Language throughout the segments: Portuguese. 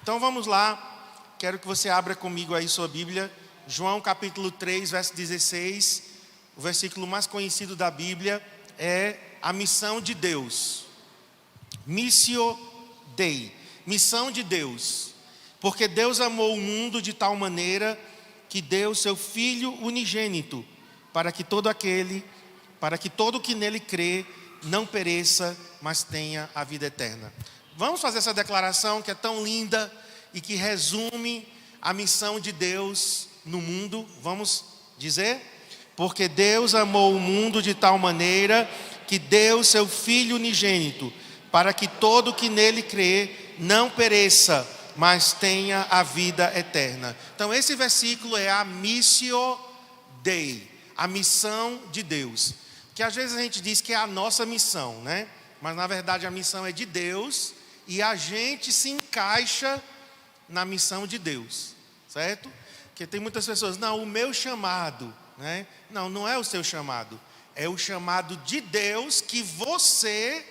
Então vamos lá, quero que você abra comigo aí sua Bíblia, João capítulo 3, verso 16, o versículo mais conhecido da Bíblia é a missão de Deus. Missio Dei, missão de Deus. Porque Deus amou o mundo de tal maneira que deu seu Filho unigênito, para que todo que nele crê não pereça, mas tenha a vida eterna. Vamos fazer essa declaração que é tão linda e que resume a missão de Deus no mundo. Vamos dizer? Porque Deus amou o mundo de tal maneira que deu seu Filho unigênito, para que todo que nele crê não pereça, mas tenha a vida eterna. Então esse versículo é a Missio Dei, a missão de Deus. Que às vezes a gente diz que é a nossa missão, né? Mas na verdade a missão é de Deus e a gente se encaixa na missão de Deus, certo? Porque tem muitas pessoas, não, o meu chamado, né? Não, não é o seu chamado, é o chamado de Deus que você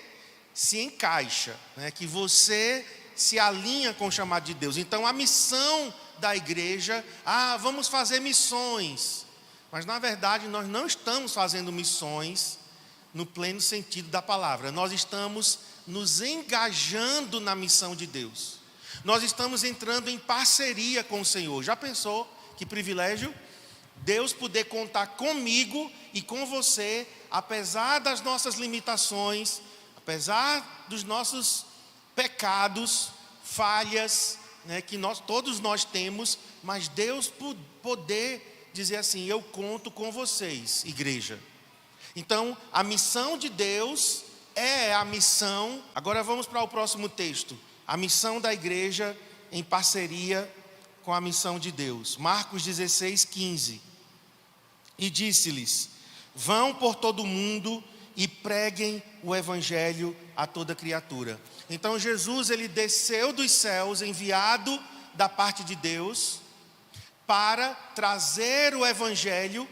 se encaixa, né? Que você se alinha com o chamado de Deus. Então a missão da igreja, vamos fazer missões. Mas na verdade nós não estamos fazendo missões no pleno sentido da palavra. Nós estamos nos engajando na missão de Deus. Nós estamos entrando em parceria com o Senhor. Já pensou que privilégio? Deus poder contar comigo e com você, apesar das nossas limitações, apesar dos nossos pecados, falhas, né, que todos nós temos, mas Deus poder dizer assim, eu conto com vocês, igreja. Então, a missão de Deus é a missão. Agora vamos para o próximo texto. A missão da igreja em parceria com a missão de Deus. Marcos 16, 15. E disse-lhes, vão por todo o mundo e preguem o evangelho a toda criatura. Então Jesus, ele desceu dos céus, enviado da parte de Deus, para trazer o evangelho,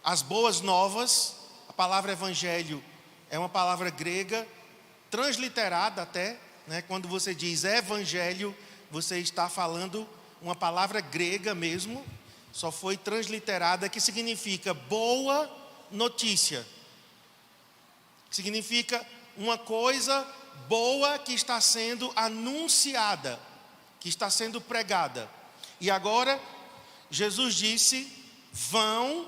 as boas novas. A palavra evangelho é uma palavra grega, transliterada até, né? Quando você diz evangelho, você está falando uma palavra grega mesmo, só foi transliterada, que significa boa notícia. Significa uma coisa boa que está sendo anunciada, que está sendo pregada. E agora, Jesus disse, vão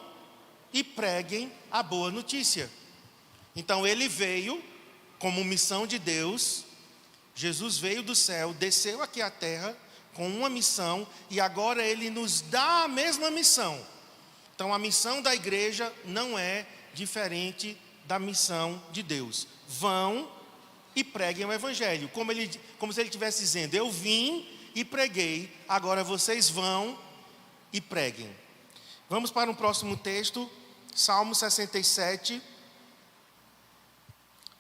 e preguem a boa notícia. Então ele veio como missão de Deus. Jesus veio do céu, desceu aqui à terra com uma missão e agora ele nos dá a mesma missão. Então a missão da igreja não é diferente da missão de Deus. Vão e preguem o evangelho, como se ele estivesse dizendo, eu vim e preguei, agora vocês vão e preguem. Vamos para o próximo texto, Salmo 67.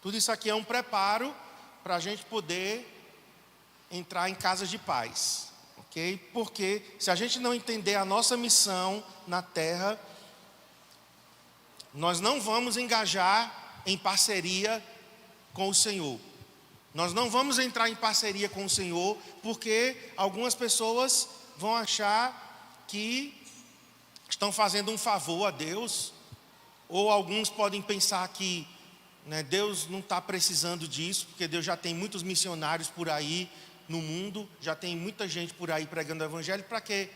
Tudo isso aqui é um preparo para a gente poder entrar em casas de paz, ok? Porque se a gente não entender a nossa missão na terra, nós não vamos engajar em parceria com o Senhor. Nós não vamos entrar em parceria com o Senhor, porque algumas pessoas vão achar que estão fazendo um favor a Deus, ou alguns podem pensar que, né, Deus não está precisando disso, porque Deus já tem muitos missionários por aí no mundo, já tem muita gente por aí pregando o evangelho, para quê?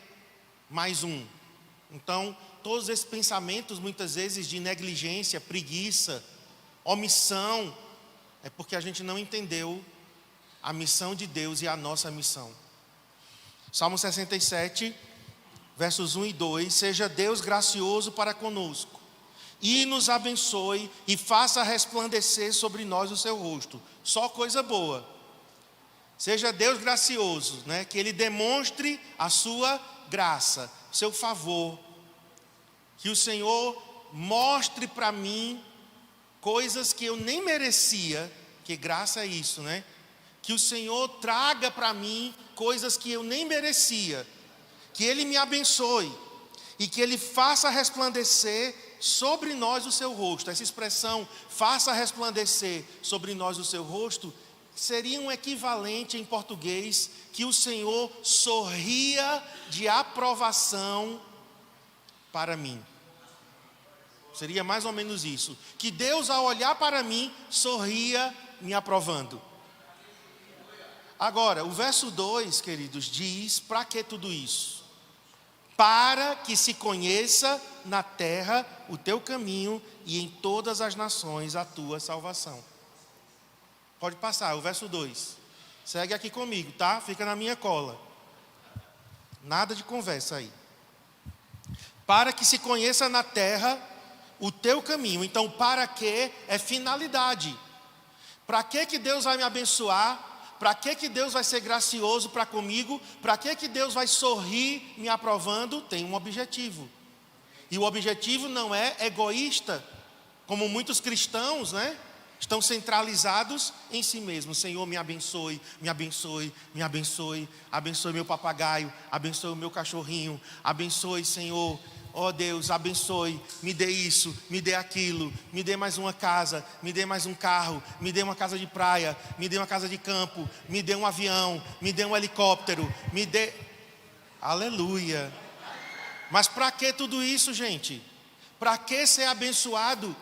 Mais um. Então, todos esses pensamentos, muitas vezes, de negligência, preguiça, omissão, é porque a gente não entendeu a missão de Deus e a nossa missão. Salmo 67, versos 1 e 2. Seja Deus gracioso para conosco, e nos abençoe, e faça resplandecer sobre nós o seu rosto. Só coisa boa. Seja Deus gracioso, né? Que Ele demonstre a sua graça, seu favor. Que o Senhor mostre para mim coisas que eu nem merecia, que graça é isso, né? Que o Senhor traga para mim coisas que eu nem merecia, que Ele me abençoe e que Ele faça resplandecer sobre nós o seu rosto. Essa expressão, faça resplandecer sobre nós o seu rosto, seria um equivalente em português que o Senhor sorria de aprovação para mim. Seria mais ou menos isso. Que Deus, ao olhar para mim, sorria me aprovando. Agora, o verso 2, queridos, diz: para que tudo isso? Para que se conheça na terra o teu caminho e em todas as nações a tua salvação. Pode passar, o verso 2. Segue aqui comigo, tá? Fica na minha cola. Nada de conversa aí. Para que se conheça na terra o teu caminho. Então, para que é finalidade. Para que Deus vai me abençoar? Para que Deus vai ser gracioso para comigo? Para que Deus vai sorrir me aprovando? Tem um objetivo. E o objetivo não é egoísta, como muitos cristãos, né? Estão centralizados em si mesmos. Senhor, me abençoe, me abençoe, me abençoe. Abençoe meu papagaio, abençoe o meu cachorrinho. Abençoe, Senhor. Ó Deus, abençoe, me dê isso, me dê aquilo, me dê mais uma casa, me dê mais um carro, me dê uma casa de praia, me dê uma casa de campo, me dê um avião, me dê um helicóptero, me dê... Aleluia! Mas para que tudo isso, gente? Para que ser abençoado?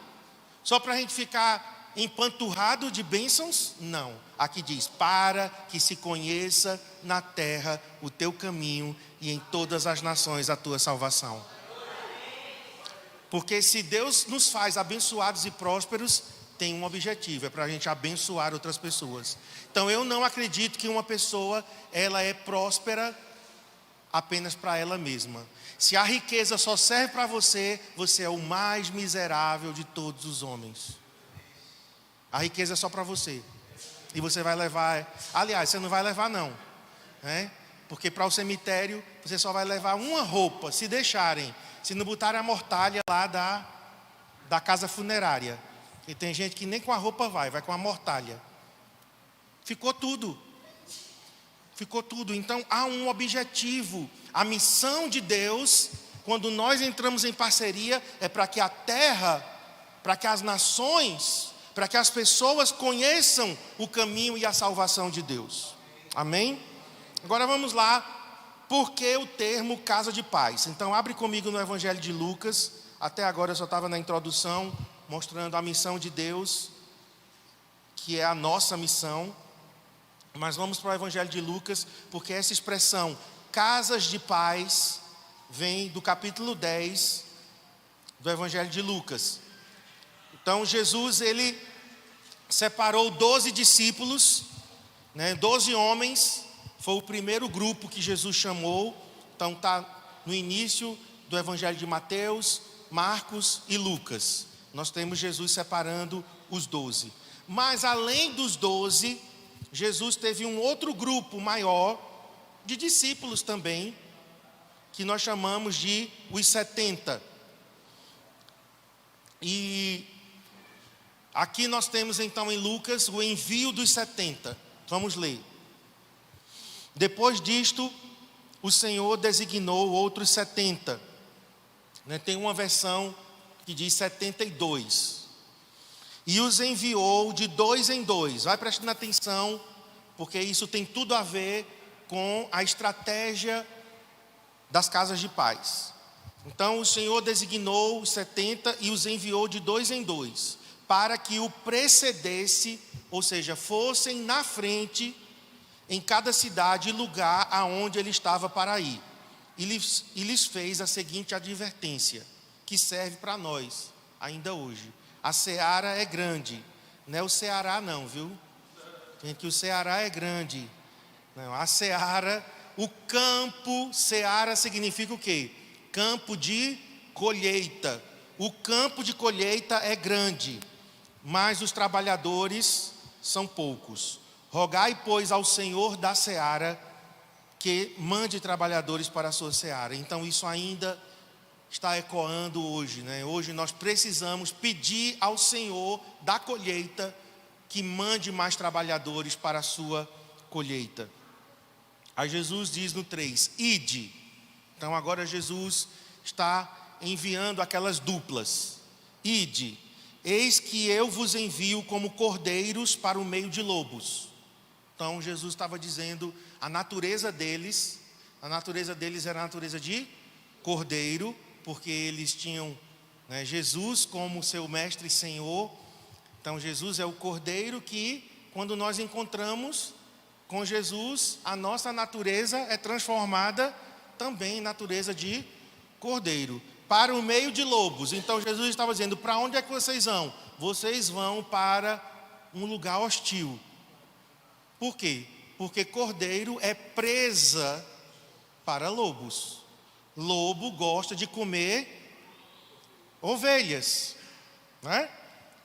Só para a gente ficar empanturrado de bênçãos? Não. Aqui diz: para que se conheça na terra o teu caminho e em todas as nações a tua salvação. Porque se Deus nos faz abençoados e prósperos, tem um objetivo, é para a gente abençoar outras pessoas. Então eu não acredito que uma pessoa, ela é próspera apenas para ela mesma. Se a riqueza só serve para você, você é o mais miserável de todos os homens. A riqueza é só para você. E você vai levar, aliás, você não vai levar não, né? Porque para o cemitério, você só vai levar uma roupa, se deixarem. Se não botarem a mortalha lá da casa funerária. E tem gente que nem com a roupa vai com a mortalha. Ficou tudo. Ficou tudo. Então há um objetivo. A missão de Deus, quando nós entramos em parceria, é para que a terra, para que as nações, para que as pessoas conheçam o caminho e a salvação de Deus. Amém? Agora vamos lá. Por que o termo casa de paz? Então abre comigo no Evangelho de Lucas. Até agora eu só estava na introdução, mostrando a missão de Deus, que é a nossa missão. Mas vamos para o Evangelho de Lucas, porque essa expressão, casas de paz, vem do capítulo 10 do Evangelho de Lucas. Então Jesus, ele separou 12 discípulos, 12 homens. Foi o primeiro grupo que Jesus chamou. Então está no início do Evangelho de Mateus, Marcos e Lucas. Nós temos Jesus separando os 12. Mas além dos 12, Jesus teve um outro grupo maior de discípulos também, que nós chamamos de os 70. E aqui nós temos então em Lucas o envio dos 70. Vamos ler. Depois disto, o Senhor designou outros 70. Tem uma versão que diz 72. E os enviou de 2 em 2. Vai prestando atenção, porque isso tem tudo a ver com a estratégia das casas de paz. Então o Senhor designou os 70 e os enviou de 2 em 2, para que o precedesse, ou seja, fossem na frente em cada cidade e lugar aonde ele estava para ir. E lhes fez a seguinte advertência, que serve para nós, ainda hoje. A seara é grande, não é o Ceará não, viu? Tem que o Ceará é grande. Não, a seara, o campo, seara significa o quê? Campo de colheita. O campo de colheita é grande, mas os trabalhadores são poucos. Rogai, pois, ao Senhor da seara que mande trabalhadores para a sua seara. Então isso ainda está ecoando hoje, Hoje nós precisamos pedir ao Senhor da colheita que mande mais trabalhadores para a sua colheita. Aí Jesus diz no 3, ide. Então agora Jesus está enviando aquelas duplas. Ide, eis que eu vos envio como cordeiros para o meio de lobos. Então Jesus estava dizendo a natureza deles era a natureza de cordeiro, porque eles tinham, né, Jesus como seu mestre e senhor. Então Jesus é o cordeiro que, quando nós encontramos com Jesus, a nossa natureza é transformada também em natureza de cordeiro, para o meio de lobos. Então Jesus estava dizendo: para onde é que vocês vão? Vocês vão para um lugar hostil. Por quê? Porque cordeiro é presa para lobos. Lobo gosta de comer ovelhas, né?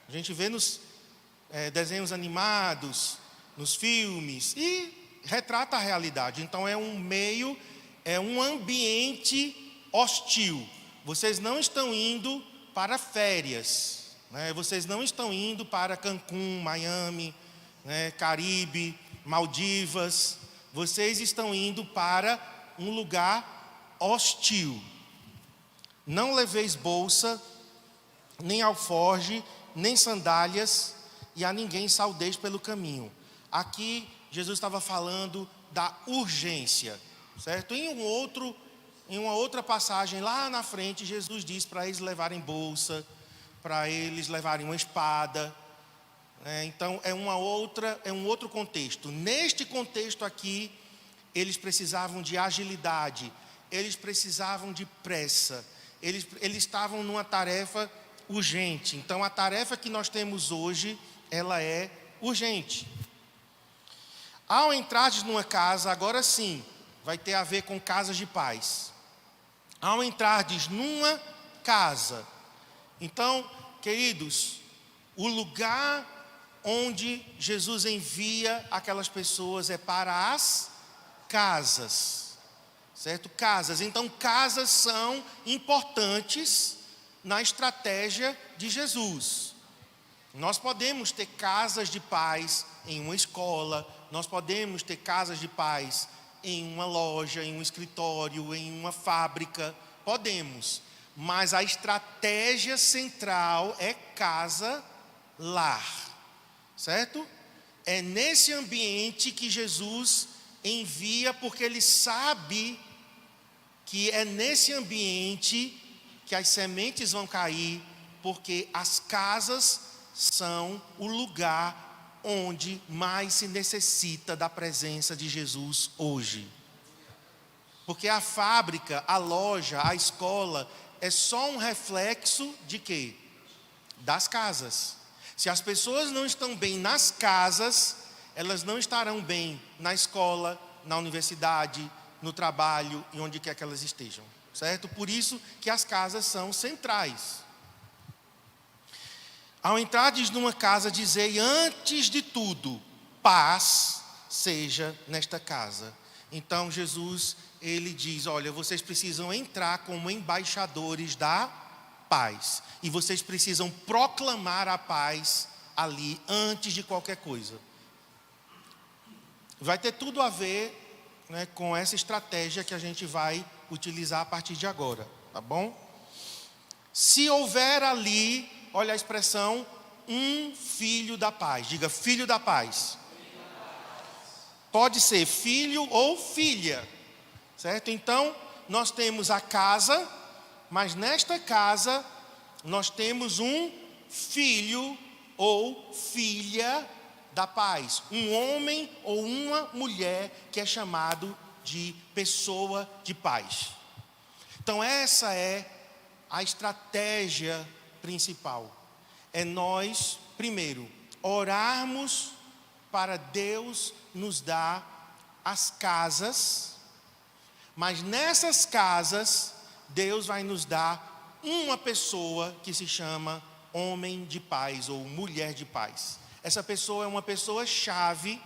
A gente vê nos desenhos animados, nos filmes, e retrata a realidade. Então é um meio, é um ambiente hostil. Vocês não estão indo para férias, né? Vocês não estão indo para Cancún, Miami, né, Caribe, Maldivas. Vocês estão indo para um lugar hostil. Não leveis bolsa, nem alforge, nem sandálias, e a ninguém saudeis pelo caminho. Aqui Jesus estava falando da urgência, certo? Em uma outra passagem lá na frente, Jesus diz para eles levarem bolsa, para eles levarem uma espada. Então é um outro contexto. Neste contexto aqui, eles precisavam de agilidade, eles precisavam de pressa, eles estavam numa tarefa urgente. Então a tarefa que nós temos hoje, ela é urgente. Ao entrardes numa casa, agora sim, vai ter a ver com casas de paz. Ao entrardes numa casa, então, queridos, o lugar onde Jesus envia aquelas pessoas é para as casas, certo? Casas. Então, casas são importantes na estratégia de Jesus. Nós podemos ter casas de paz em uma escola, nós podemos ter casas de paz em uma loja, em um escritório, em uma fábrica, podemos. Mas a estratégia central é casa-lar, certo? É nesse ambiente que Jesus envia, porque Ele sabe que é nesse ambiente que as sementes vão cair, porque as casas são o lugar onde mais se necessita da presença de Jesus hoje. Porque a fábrica, a loja, a escola é só um reflexo de quê? Das casas. Se as pessoas não estão bem nas casas, elas não estarão bem na escola, na universidade, no trabalho e onde quer que elas estejam, certo? Por isso que as casas são centrais. Ao entrardes numa casa, dizei antes de tudo, paz seja nesta casa. Então Jesus, Ele diz: olha, vocês precisam entrar como embaixadores da paz. E vocês precisam proclamar a paz ali antes de qualquer coisa. Vai ter tudo a ver, né, com essa estratégia que a gente vai utilizar a partir de agora, tá bom? Se houver ali, olha a expressão, um filho da paz. Diga, filho da paz. Pode ser filho ou filha, certo? Então, nós temos a casa, mas nesta casa, nós temos um filho ou filha da paz. Um homem ou uma mulher que é chamado de pessoa de paz. Então, essa é a estratégia principal. É nós, primeiro, orarmos para Deus nos dar as casas, mas nessas casas, Deus vai nos dar uma pessoa que se chama homem de paz ou mulher de paz. Essa pessoa é uma pessoa-chave,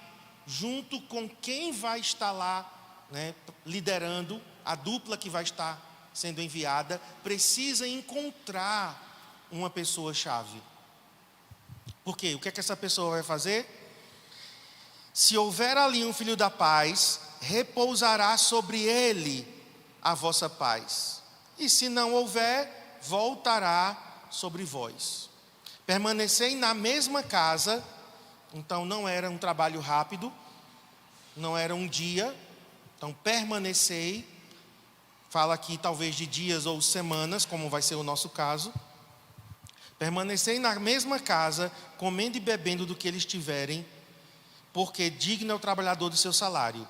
junto com quem vai estar lá, né, liderando, a dupla que vai estar sendo enviada, precisa encontrar uma pessoa-chave. Por quê? O que é que essa pessoa vai fazer? Se houver ali um filho da paz, repousará sobre ele a vossa paz. E se não houver, voltará sobre vós. Permanecei na mesma casa. Então não era um trabalho rápido. não era um dia. Então, permanecei, fala aqui talvez de dias ou semanas, como vai ser o nosso caso. Permanecei na mesma casa, comendo e bebendo do que eles tiverem, porque digno é o trabalhador do seu salário.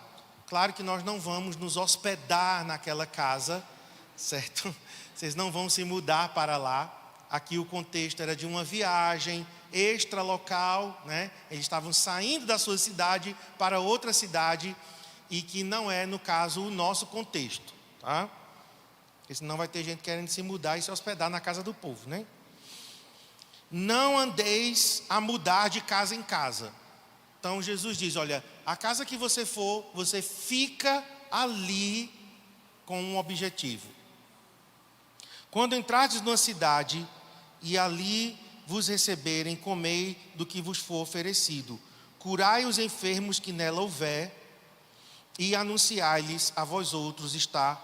Claro que nós não vamos nos hospedar naquela casa, certo? Vocês não vão se mudar para lá. Aqui o contexto era de uma viagem extralocal, né? Eles estavam saindo da sua cidade para outra cidade, e que não é, no caso, o nosso contexto, tá? Porque senão vai ter gente querendo se mudar e se hospedar na casa do povo, né? Não andeis a mudar de casa em casa. Então Jesus diz, olha, a casa que você for, você fica ali com um objetivo. Quando entrardes numa cidade e ali vos receberem, comei do que vos for oferecido. Curai os enfermos que nela houver e anunciai-lhes a vós outros está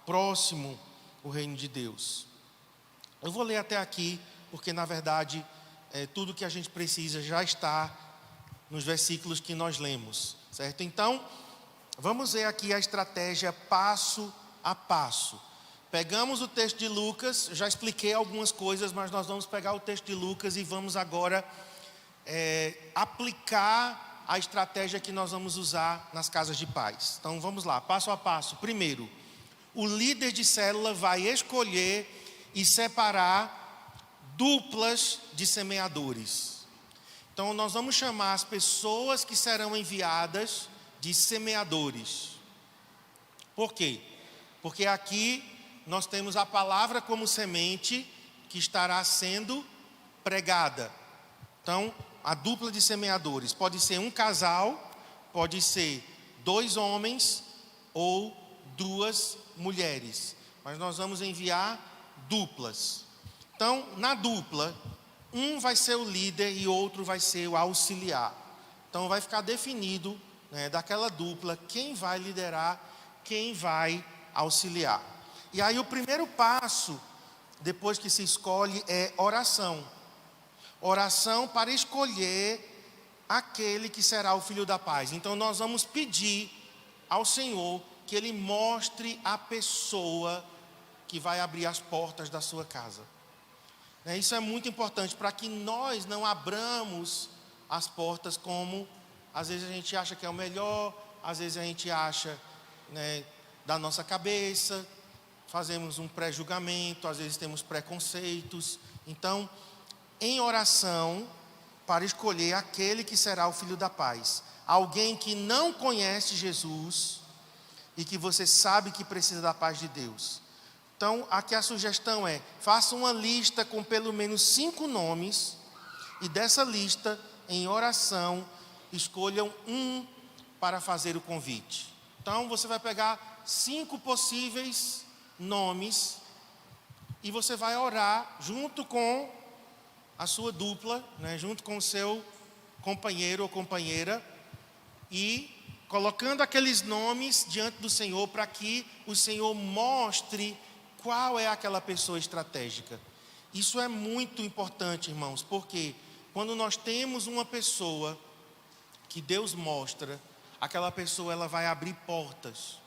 próximo o reino de Deus. Eu vou ler até aqui, porque na verdade tudo que a gente precisa já está nos versículos que nós lemos, certo? Então, vamos ver aqui a estratégia passo a passo. Pegamos o texto de Lucas, já expliquei algumas coisas, mas nós vamos pegar o texto de Lucas e vamos agora aplicar a estratégia que nós vamos usar nas casas de paz. Então vamos lá, passo a passo. Primeiro, o líder de célula vai escolher e separar duplas de semeadores. Então nós vamos chamar as pessoas que serão enviadas de semeadores. Por quê? Porque aqui nós temos a palavra como semente que estará sendo pregada. Então, a dupla de semeadores pode ser um casal, pode ser 2 homens ou 2 mulheres. Mas nós vamos enviar duplas. Então, na dupla, um vai ser o líder e outro vai ser o auxiliar. Então, vai ficar definido, né, daquela dupla quem vai liderar, quem vai auxiliar. E aí o primeiro passo, depois que se escolhe, é oração. Oração para escolher aquele que será o filho da paz. Então nós vamos pedir ao Senhor que Ele mostre a pessoa que vai abrir as portas da sua casa. Isso é muito importante para que nós não abramos as portas como às vezes a gente acha que é o melhor, às vezes a gente acha, né, da nossa cabeça, fazemos um pré-julgamento, às vezes temos preconceitos. Então, em oração, para escolher aquele que será o filho da paz. Alguém que não conhece Jesus e que você sabe que precisa da paz de Deus. Então, aqui a sugestão é, faça uma lista com pelo menos 5 nomes e dessa lista, em oração, escolham um para fazer o convite. Então, você vai pegar 5 possíveis nomes e você vai orar junto com a sua dupla, né, junto com o seu companheiro ou companheira, e colocando aqueles nomes diante do Senhor para que o Senhor mostre qual é aquela pessoa estratégica. Isso é muito importante, irmãos, porque quando nós temos uma pessoa que Deus mostra, aquela pessoa ela vai abrir portas,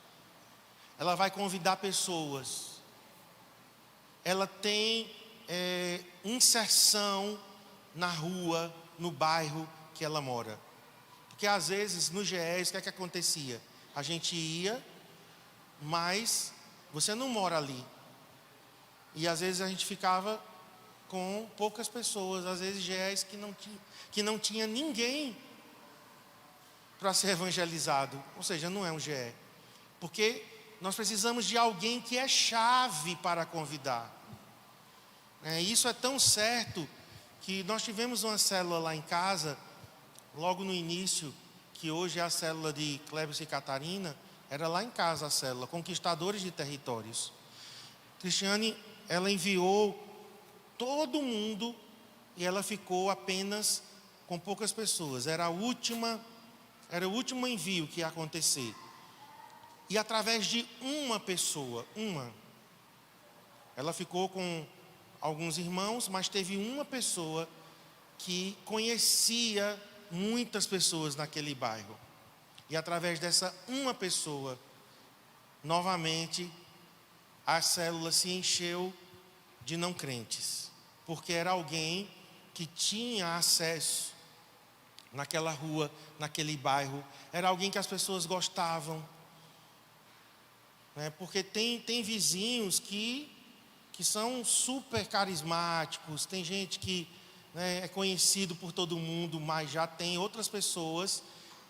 ela vai convidar pessoas, ela tem inserção na rua, no bairro que ela mora. Porque às vezes no GES, o que é que acontecia? A gente ia, mas você não mora ali. E às vezes a gente ficava com poucas pessoas, às vezes GES que não tinha ninguém para ser evangelizado. Ou seja, não é um GE. Porque nós precisamos de alguém que é chave para convidar. Isso é tão certo que nós tivemos uma célula lá em casa, logo no início, que hoje é a célula de Cleber e Catarina, era lá em casa a célula, Conquistadores de Territórios. Cristiane, ela enviou todo mundo e ela ficou apenas com poucas pessoas. Era o último envio que ia acontecer. E através de uma pessoa, ela ficou com alguns irmãos, mas teve uma pessoa que conhecia muitas pessoas naquele bairro. E através dessa uma pessoa, novamente, a célula se encheu de não crentes, porque era alguém que tinha acesso naquela rua, naquele bairro, era alguém que as pessoas gostavam, né? Porque tem vizinhos que são super carismáticos, tem gente que, né, é conhecido por todo mundo, mas já tem outras pessoas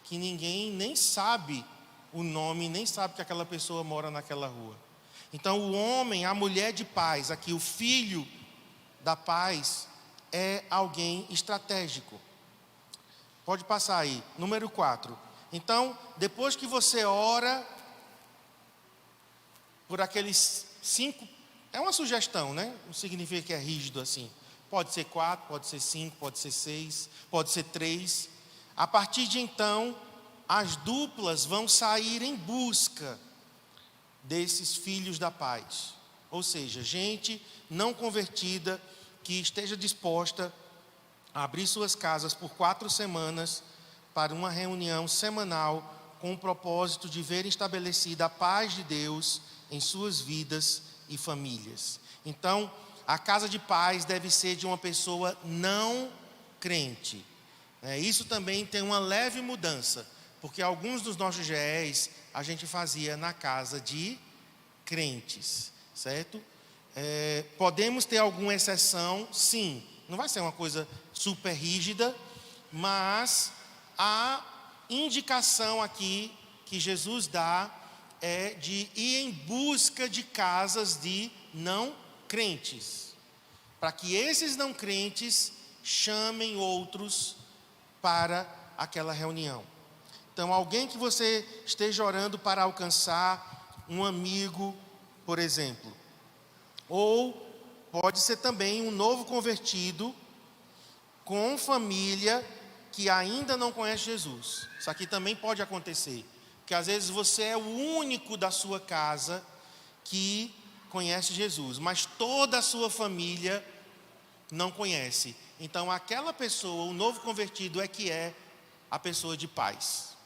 que ninguém nem sabe o nome, nem sabe que aquela pessoa mora naquela rua. Então o homem, a mulher de paz, aqui o filho da paz, é alguém estratégico. Pode passar aí, número 4. Então, depois que você ora por aqueles 5, é uma sugestão, né? Não significa que é rígido assim. Pode ser 4, pode ser 5, pode ser 6, pode ser 3. A partir de então, as duplas vão sair em busca desses filhos da paz. Ou seja, gente não convertida que esteja disposta a abrir suas casas por 4 semanas para uma reunião semanal com o propósito de ver estabelecida a paz de Deus em suas vidas e famílias. Então, a casa de paz deve ser de uma pessoa não crente. Isso também tem uma leve mudança, porque alguns dos nossos GEs a gente fazia na casa de crentes, certo? Podemos ter alguma exceção, sim. Não vai ser uma coisa super rígida, mas a indicação aqui que Jesus dá é de ir em busca de casas de não crentes, para que esses não crentes chamem outros para aquela reunião. Então, alguém que você esteja orando para alcançar, um amigo, por exemplo, ou pode ser também um novo convertido com família que ainda não conhece Jesus. Isso aqui também pode acontecer, porque às vezes você é o único da sua casa que conhece Jesus, mas toda a sua família não conhece. Então aquela pessoa, o novo convertido, é que é a pessoa de paz.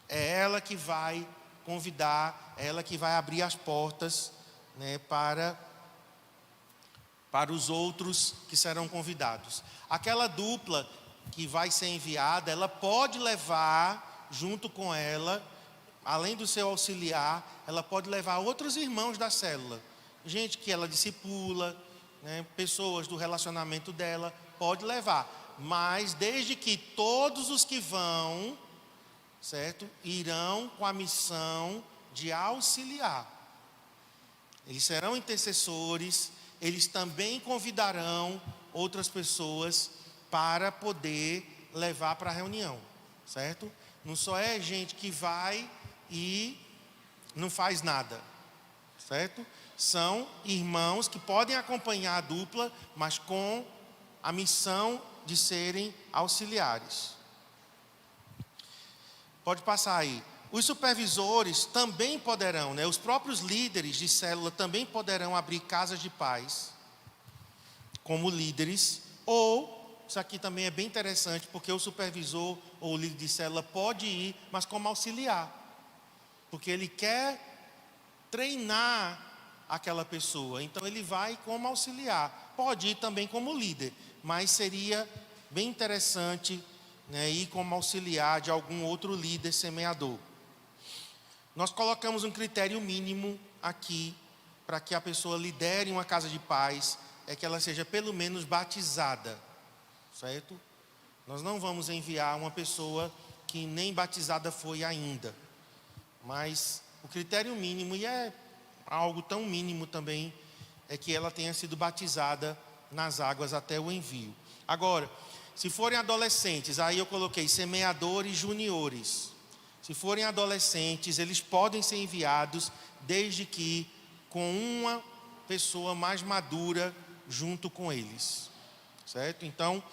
É ela que vai convidar, é ela que vai abrir as portas, né, para os outros que serão convidados. Aquela dupla que vai ser enviada, ela pode levar junto com ela, além do seu auxiliar, ela pode levar outros irmãos da célula, gente que ela discipula, né, pessoas do relacionamento dela, pode levar, mas desde que todos os que vão, certo, irão com a missão de auxiliar. Eles serão intercessores, eles também convidarão outras pessoas para poder levar para a reunião, certo? Não só é gente que vai e não faz nada, certo? São irmãos que podem acompanhar a dupla, mas com a missão de serem auxiliares. Pode passar aí. Os supervisores também poderão, né, os próprios líderes de célula também poderão abrir casas de paz como líderes, ou, isso aqui também é bem interessante, porque o supervisor ou o líder de célula pode ir, mas como auxiliar, porque ele quer treinar aquela pessoa, então ele vai como auxiliar, pode ir também como líder, mas seria bem interessante, né, ir como auxiliar de algum outro líder semeador. Nós colocamos um critério mínimo aqui para que a pessoa lidere uma casa de paz, é que ela seja pelo menos batizada, certo? Nós não vamos enviar uma pessoa que nem batizada foi ainda, mas o critério mínimo, e é algo tão mínimo também, é que ela tenha sido batizada nas águas até o envio. Agora, se forem adolescentes, aí eu coloquei semeadores juniores. Se forem adolescentes, eles podem ser enviados desde que com uma pessoa mais madura junto com eles, certo? Então,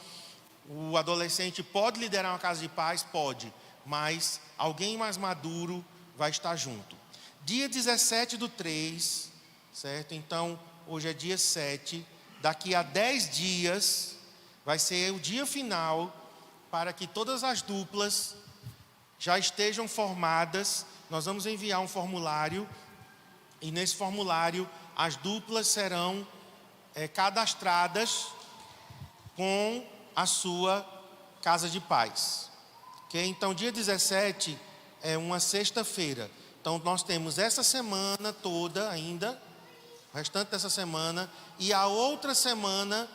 o adolescente pode liderar uma casa de paz? Pode, mas alguém mais maduro vai estar junto. Dia 17/3, certo? Então, hoje é dia 7, daqui a 10 dias vai ser o dia final para que todas as duplas já estejam formadas. Nós vamos enviar um formulário, e nesse formulário as duplas serão cadastradas com a sua casa de paz. Okay? Então, dia 17 é uma sexta-feira. Então, nós temos essa semana toda ainda, o restante dessa semana, e a outra semana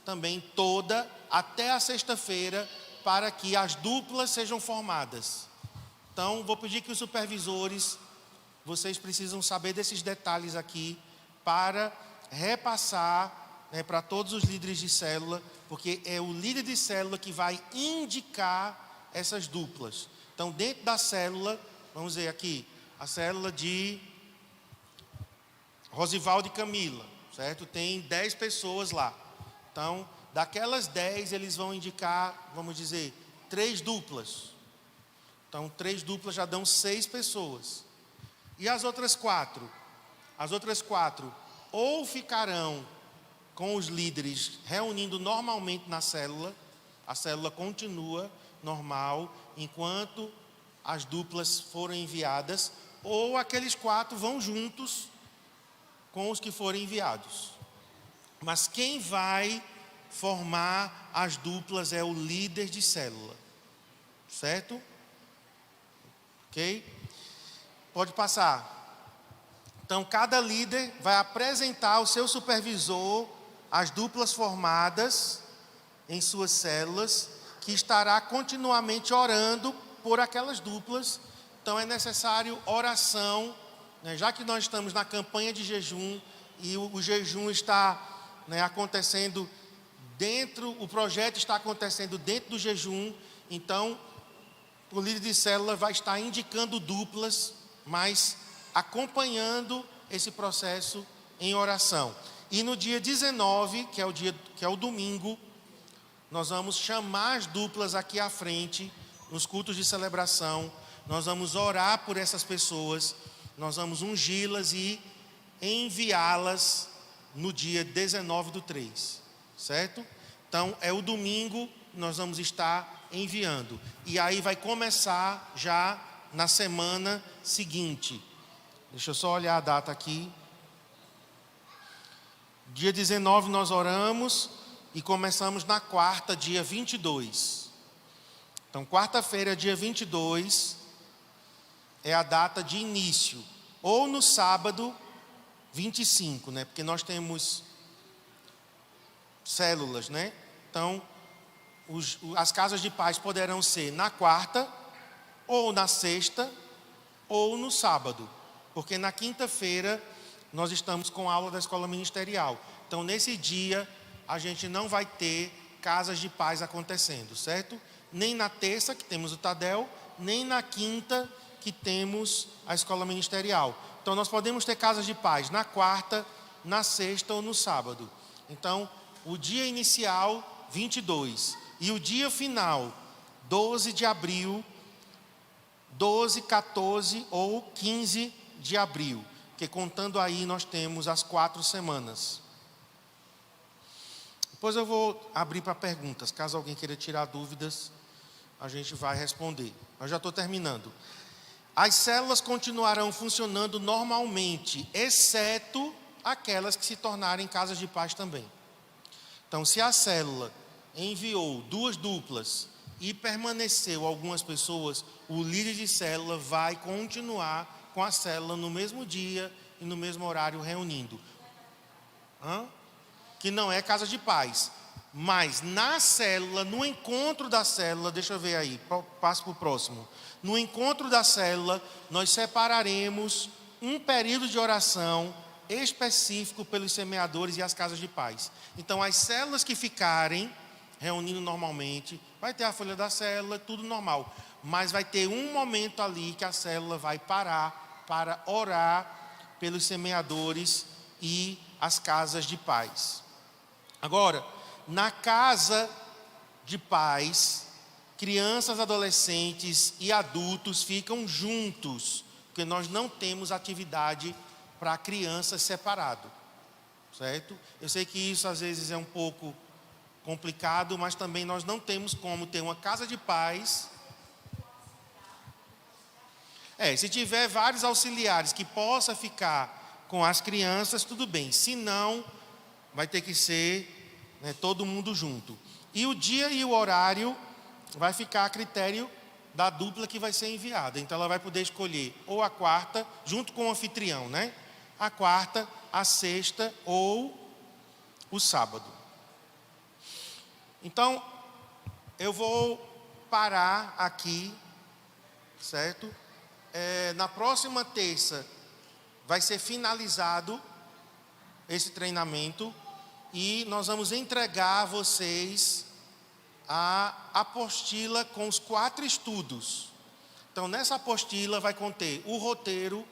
também toda, até a sexta-feira, para que as duplas sejam formadas. Então, vou pedir que os supervisores, vocês precisam saber desses detalhes aqui, para repassar para todos os líderes de célula, porque é o líder de célula que vai indicar essas duplas. Então, dentro da célula, vamos ver aqui, a célula de Rosivaldo e Camila, certo? Tem 10 pessoas lá. Então, daquelas 10, eles vão indicar, vamos dizer, 3 duplas. Então, 3 duplas já dão 6 pessoas. E as outras 4? As outras 4 ou ficarão com os líderes reunindo normalmente na célula, a célula continua normal enquanto as duplas forem enviadas, ou aqueles 4 vão juntos com os que forem enviados. Mas quem vai formar as duplas é o líder de célula, certo? Ok? Pode passar. Então, cada líder vai apresentar ao seu supervisor as duplas formadas em suas células, que estará continuamente orando por aquelas duplas. Então, é necessário oração, né? Já que nós estamos na campanha de jejum, e o jejum está acontecendo o projeto está acontecendo dentro do jejum, então, o líder de célula vai estar indicando duplas, mas acompanhando esse processo em oração. E no dia 19, que é o domingo, nós vamos chamar as duplas aqui à frente, nos cultos de celebração. Nós vamos orar por essas pessoas, nós vamos ungí-las e enviá-las no dia 19/3, certo? Então, é o domingo, nós vamos estar enviando. E aí vai começar já na semana seguinte. Deixa eu só olhar a data aqui. Dia 19 nós oramos e começamos na quarta, dia 22. Então, quarta-feira, dia 22, é a data de início. Ou no sábado, 25, né? Porque nós temos células, né? Então, as casas de paz poderão ser na quarta, ou na sexta, ou no sábado. Porque na quinta-feira nós estamos com a aula da escola ministerial. Então, nesse dia, a gente não vai ter casas de paz acontecendo, certo? Nem na terça, que temos o Tadel, nem na quinta, que temos a escola ministerial. Então, nós podemos ter casas de paz na quarta, na sexta ou no sábado. Então, o dia inicial, 22. E o dia final, 12 de abril, 12, 14 ou 15 de abril. Porque contando aí, nós temos as 4 semanas. Depois eu vou abrir para perguntas. Caso alguém queira tirar dúvidas, a gente vai responder. Eu já estou terminando. As células continuarão funcionando normalmente, exceto aquelas que se tornarem casas de paz também. Então, se a célula enviou 2 duplas e permaneceu algumas pessoas, o líder de célula vai continuar com a célula no mesmo dia e no mesmo horário reunindo. Que não é casa de paz. Mas na célula, no encontro da célula, deixa eu ver aí, passo para o próximo. No encontro da célula, nós separaremos um período de oração específico pelos semeadores e as casas de paz. Então, as células que ficarem reunindo normalmente, vai ter a folha da célula, tudo normal. Mas vai ter um momento ali que a célula vai parar para orar pelos semeadores e as casas de paz. Agora, na casa de paz, crianças, adolescentes e adultos ficam juntos, porque nós não temos atividade para crianças separado, certo? Eu sei que isso às vezes é um pouco complicado, mas também nós não temos como ter uma casa de paz. Se tiver vários auxiliares que possa ficar com as crianças, tudo bem. Se não, vai ter que ser, né, todo mundo junto. E o dia e o horário vai ficar a critério da dupla que vai ser enviada. Então ela vai poder escolher ou a quarta, junto com o anfitrião, né? A quarta, a sexta ou o sábado. Então, eu vou parar aqui, certo? Na próxima terça vai ser finalizado esse treinamento e nós vamos entregar a vocês a apostila com os 4 estudos. Então, nessa apostila vai conter o roteiro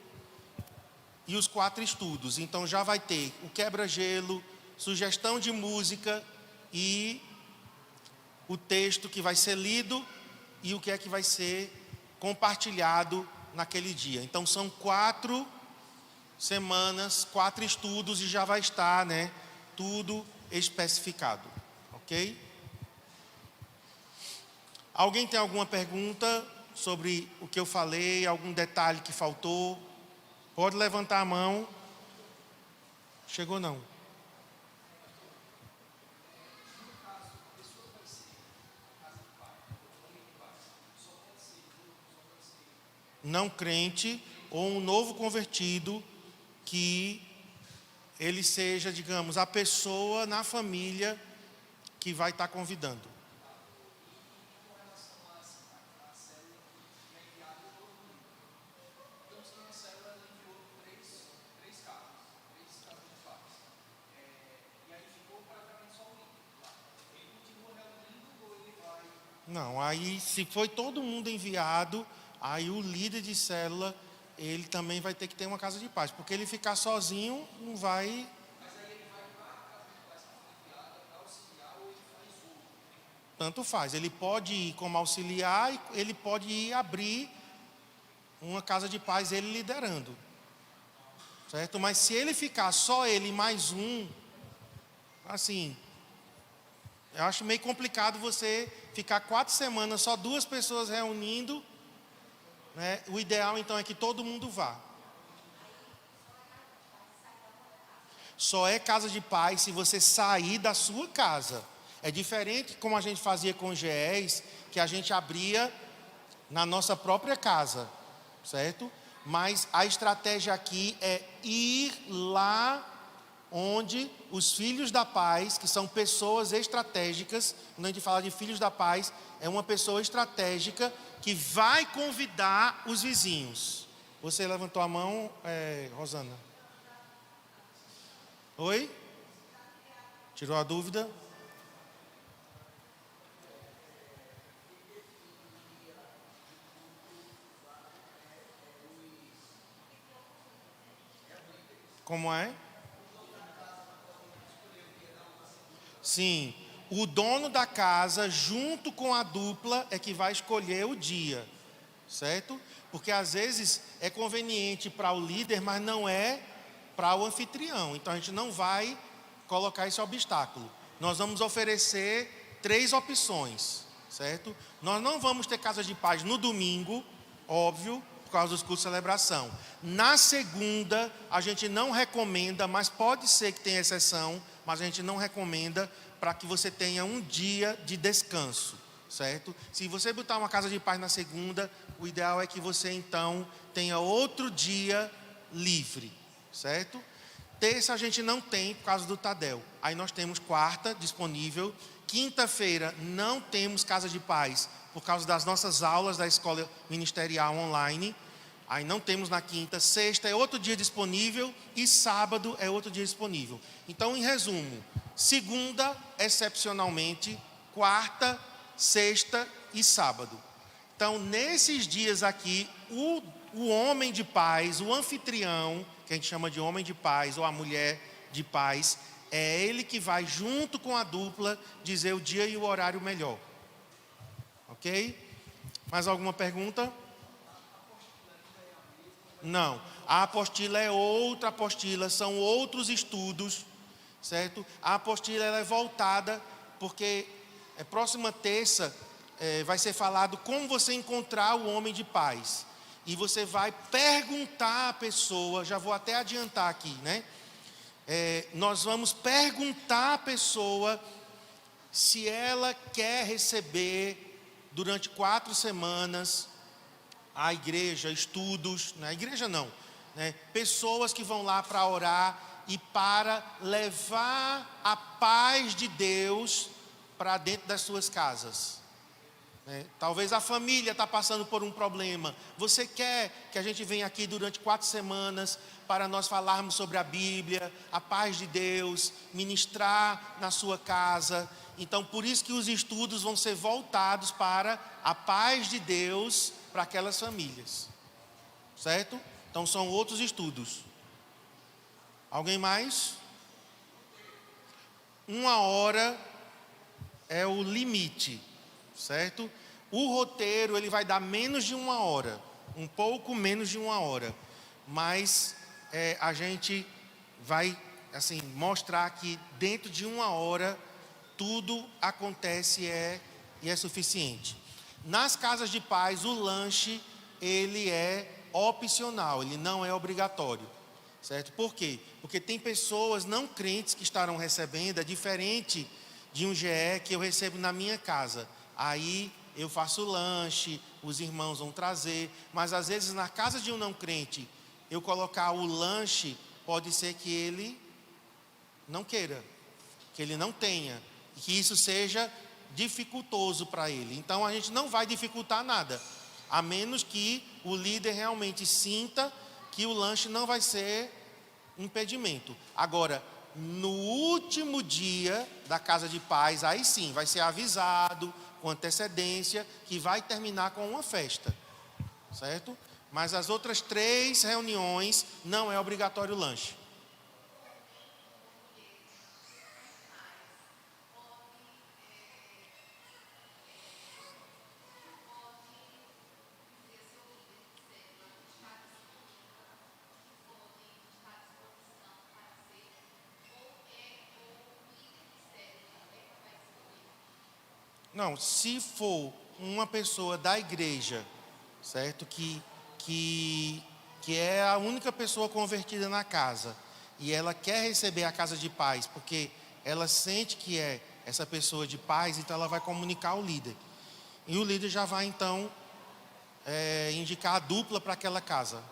e os 4 estudos. Então, já vai ter o quebra-gelo, sugestão de música e o texto que vai ser lido e o que é que vai ser compartilhado naquele dia. Então, são 4 semanas, 4 estudos e já vai estar, né, tudo especificado, ok? Alguém tem alguma pergunta sobre o que eu falei, algum detalhe que faltou? Pode levantar a mão. Chegou não? Não crente ou um novo convertido, que ele seja, digamos, a pessoa na família que vai estar convidando. Não, aí se foi todo mundo enviado, aí o líder de célula, ele também vai ter que ter uma casa de paz, porque ele ficar sozinho não vai. Tanto faz, ele pode ir como auxiliar e ele pode ir abrir uma casa de paz, ele liderando, certo? Mas se ele ficar só ele mais um, assim, eu acho meio complicado você ficar 4 semanas, só 2 pessoas reunindo, né? O ideal então é que todo mundo vá. Só é casa de paz se você sair da sua casa. É diferente como a gente fazia com o GES, que a gente abria na nossa própria casa, certo? Mas a estratégia aqui é ir lá onde os filhos da paz, que são pessoas estratégicas, quando a gente fala de filhos da paz, é uma pessoa estratégica que vai convidar os vizinhos. Você levantou a mão, Rosana? Oi? Tirou a dúvida? Como é? Sim, o dono da casa, junto com a dupla, é que vai escolher o dia, certo? Porque às vezes é conveniente para o líder, mas não é para o anfitrião. Então a gente não vai colocar esse obstáculo. Nós vamos oferecer 3 opções, certo? Nós não vamos ter casa de paz no domingo, óbvio, por causa dos cultos de celebração. Na segunda, a gente não recomenda, mas pode ser que tenha exceção, mas a gente não recomenda, para que você tenha um dia de descanso, certo? Se você botar uma casa de paz na segunda, o ideal é que você então tenha outro dia livre, certo? Terça a gente não tem por causa do Tadel. Aí nós temos quarta disponível. Quinta-feira não temos casa de paz por causa das nossas aulas da escola ministerial online. Aí não temos na quinta. Sexta é outro dia disponível e sábado é outro dia disponível. Então, em resumo, segunda, excepcionalmente, quarta, sexta e sábado. Então, nesses dias aqui, o homem de paz, o anfitrião, que a gente chama de homem de paz, ou a mulher de paz, é ele que vai, junto com a dupla, dizer o dia e o horário melhor. Ok? Mais alguma pergunta? Não, a apostila é outra apostila, são outros estudos, certo? A apostila ela é voltada, porque próxima terça vai ser falado como você encontrar o homem de paz. e você vai perguntar à pessoa, já vou até adiantar aqui, né? Nós vamos perguntar à pessoa se ela quer receber durante 4 semanas a igreja, estudos, na igreja não, né? Pessoas que vão lá para orar e para levar a paz de Deus para dentro das suas casas. Talvez a família está passando por um problema. Você quer que a gente venha aqui durante 4 semanas para nós falarmos sobre a Bíblia, a paz de Deus, ministrar na sua casa. Então, por isso que os estudos vão ser voltados para a paz de Deus para aquelas famílias. Certo? Então, são outros estudos. Alguém mais? 1 hora é o limite. Certo? O roteiro ele vai dar menos de 1 hora, um pouco menos de 1 hora, mas a gente vai assim mostrar que dentro de 1 hora tudo acontece e é suficiente. Nas casas de paz o lanche ele é opcional, ele não é obrigatório, certo? Por quê? Porque tem pessoas não crentes que estarão recebendo, é diferente de um GE que eu recebo na minha casa. Aí eu faço lanche, os irmãos vão trazer, mas às vezes na casa de um não crente, eu colocar o lanche, pode ser que ele não queira, que ele não tenha, e que isso seja dificultoso para ele. Então a gente não vai dificultar nada, a menos que o líder realmente sinta que o lanche não vai ser impedimento. Agora, no último dia da casa de paz, aí sim, vai ser avisado com antecedência que vai terminar com uma festa, certo? Mas as outras 3 reuniões não é obrigatório o lanche. Não, se for uma pessoa da igreja, certo? Que é a única pessoa convertida na casa, e ela quer receber a casa de paz, porque ela sente que é essa pessoa de paz, então ela vai comunicar ao líder. E o líder já vai então indicar a dupla para aquela casa.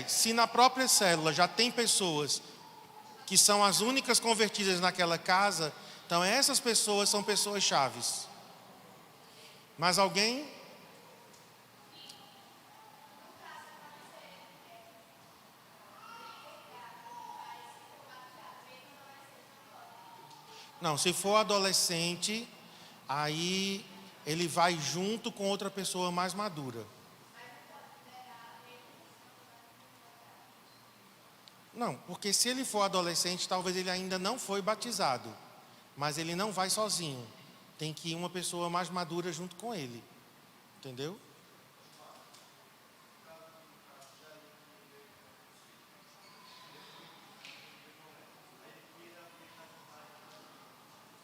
Se na própria célula já tem pessoas que são as únicas convertidas naquela casa, então essas pessoas são pessoas chaves. Mas alguém? Não, se for adolescente, aí ele vai junto com outra pessoa mais madura. Não, porque se ele for adolescente, talvez ele ainda não foi batizado, mas ele não vai sozinho. Tem que ir uma pessoa mais madura junto com ele. Entendeu?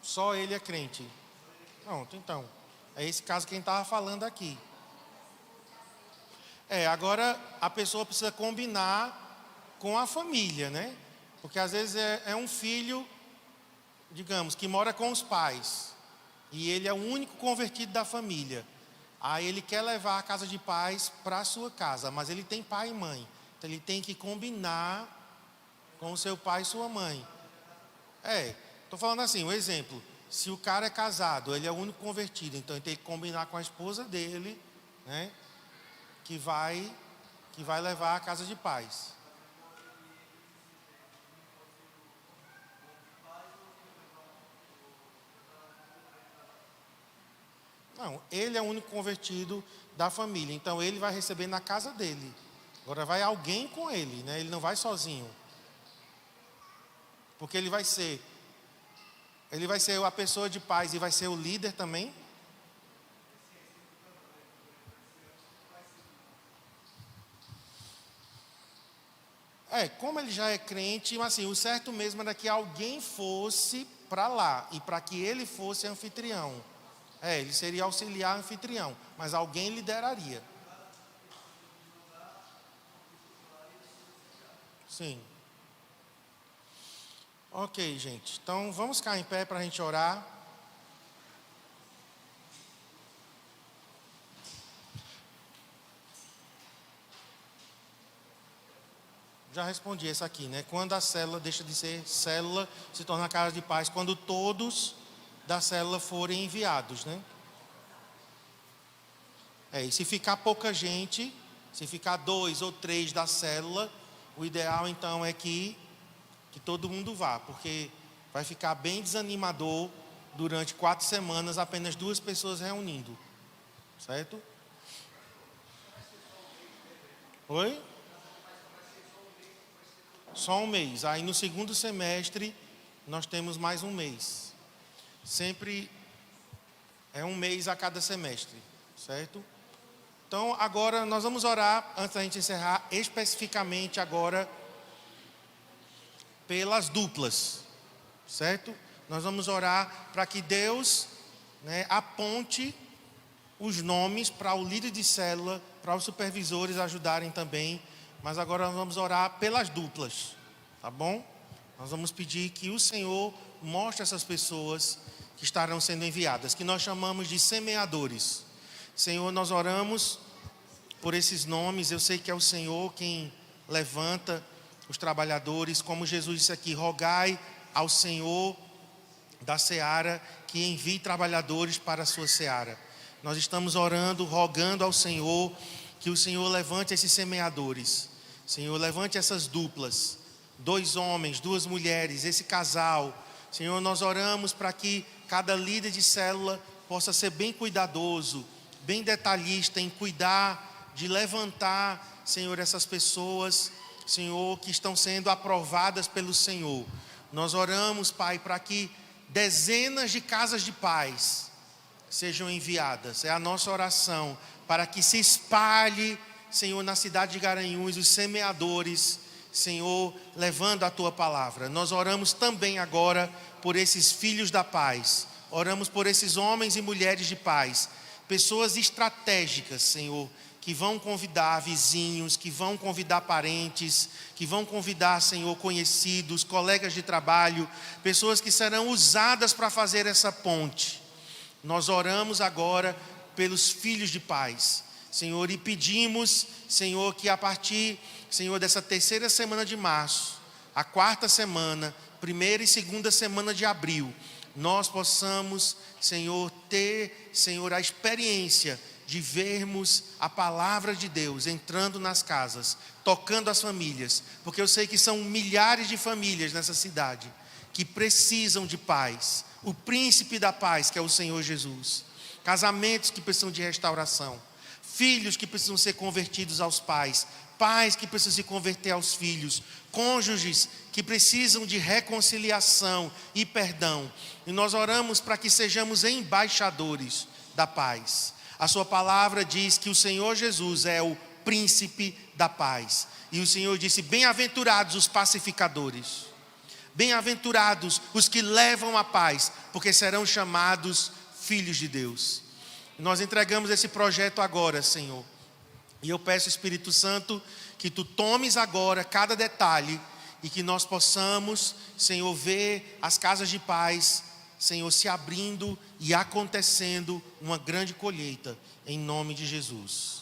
Só ele é crente. Pronto, então. É esse caso que a gente estava falando aqui. Agora a pessoa precisa combinar com a família, né? Porque às vezes é um filho, digamos, que mora com os pais, e ele é o único convertido da família. Aí ele quer levar a casa de paz para a sua casa, mas ele tem pai e mãe. Então ele tem que combinar com o seu pai e sua mãe. Estou falando assim, um exemplo. Se o cara é casado, ele é o único convertido, então ele tem que combinar com a esposa dele, né? Que vai levar a casa de paz. Não, ele é o único convertido da família, então ele vai receber na casa dele. Agora vai alguém com ele, né? Ele não vai sozinho. Porque ele vai ser a pessoa de paz e vai ser o líder também. Como ele já é crente, mas assim, o certo mesmo era que alguém fosse para lá e para que ele fosse anfitrião. Ele seria auxiliar anfitrião, mas alguém lideraria. Sim. Ok, gente. Então vamos ficar em pé para a gente orar. Já respondi essa aqui, né? Quando a célula deixa de ser célula, se torna casa de paz, quando todos da célula forem enviados, né? E se ficar pouca gente, se ficar 2 ou 3 da célula, o ideal então é que todo mundo vá, porque vai ficar bem desanimador durante 4 semanas apenas 2 pessoas reunindo, certo? Oi? Só um mês. Aí no segundo semestre nós temos mais um mês. Sempre é um mês a cada semestre, certo? Então agora nós vamos orar, antes da gente encerrar, especificamente agora pelas duplas, certo? Nós vamos orar para que Deus, aponte os nomes para o líder de célula, para os supervisores ajudarem também. Mas agora nós vamos orar pelas duplas, tá bom? Nós vamos pedir que o Senhor mostre essas pessoas que estarão sendo enviadas, que nós chamamos de semeadores. Senhor, nós oramos por esses nomes. Eu sei que é o Senhor quem levanta os trabalhadores, como Jesus disse aqui: rogai ao Senhor da seara que envie trabalhadores para a sua seara. Nós estamos orando, rogando ao Senhor que o Senhor levante esses semeadores. Senhor, levante essas duplas, 2 homens, 2 mulheres, esse casal. Senhor, nós oramos para que cada líder de célula possa ser bem cuidadoso, bem detalhista em cuidar de levantar, Senhor, essas pessoas, Senhor, que estão sendo aprovadas pelo Senhor. Nós oramos, Pai, para que dezenas de casas de paz sejam enviadas. É a nossa oração, para que se espalhe, Senhor, na cidade de Garanhuns, os semeadores, Senhor, levando a Tua palavra. Nós oramos também agora por esses filhos da paz. Oramos por esses homens e mulheres de paz, pessoas estratégicas, Senhor, que vão convidar vizinhos, que vão convidar parentes, que vão convidar, Senhor, conhecidos, colegas de trabalho, pessoas que serão usadas para fazer essa ponte. Nós oramos agora pelos filhos de paz, Senhor, e pedimos, Senhor, que a partir, Senhor, dessa 3ª semana de março, a 4ª semana, 1ª e 2ª semana de abril, nós possamos, Senhor, ter, Senhor, a experiência de vermos a palavra de Deus entrando nas casas, tocando as famílias, porque eu sei que são milhares de famílias nessa cidade que precisam de paz, o príncipe da paz, que é o Senhor Jesus, casamentos que precisam de restauração, filhos que precisam ser convertidos aos pais, pais que precisam se converter aos filhos, cônjuges que precisam de reconciliação e perdão. E nós oramos para que sejamos embaixadores da paz. A sua palavra diz que o Senhor Jesus é o príncipe da paz. E o Senhor disse: bem-aventurados os pacificadores, bem-aventurados os que levam a paz, porque serão chamados filhos de Deus. Nós entregamos esse projeto agora, Senhor. E eu peço, Espírito Santo, que Tu tomes agora cada detalhe e que nós possamos, Senhor, ver as casas de paz, Senhor, se abrindo e acontecendo uma grande colheita, em nome de Jesus.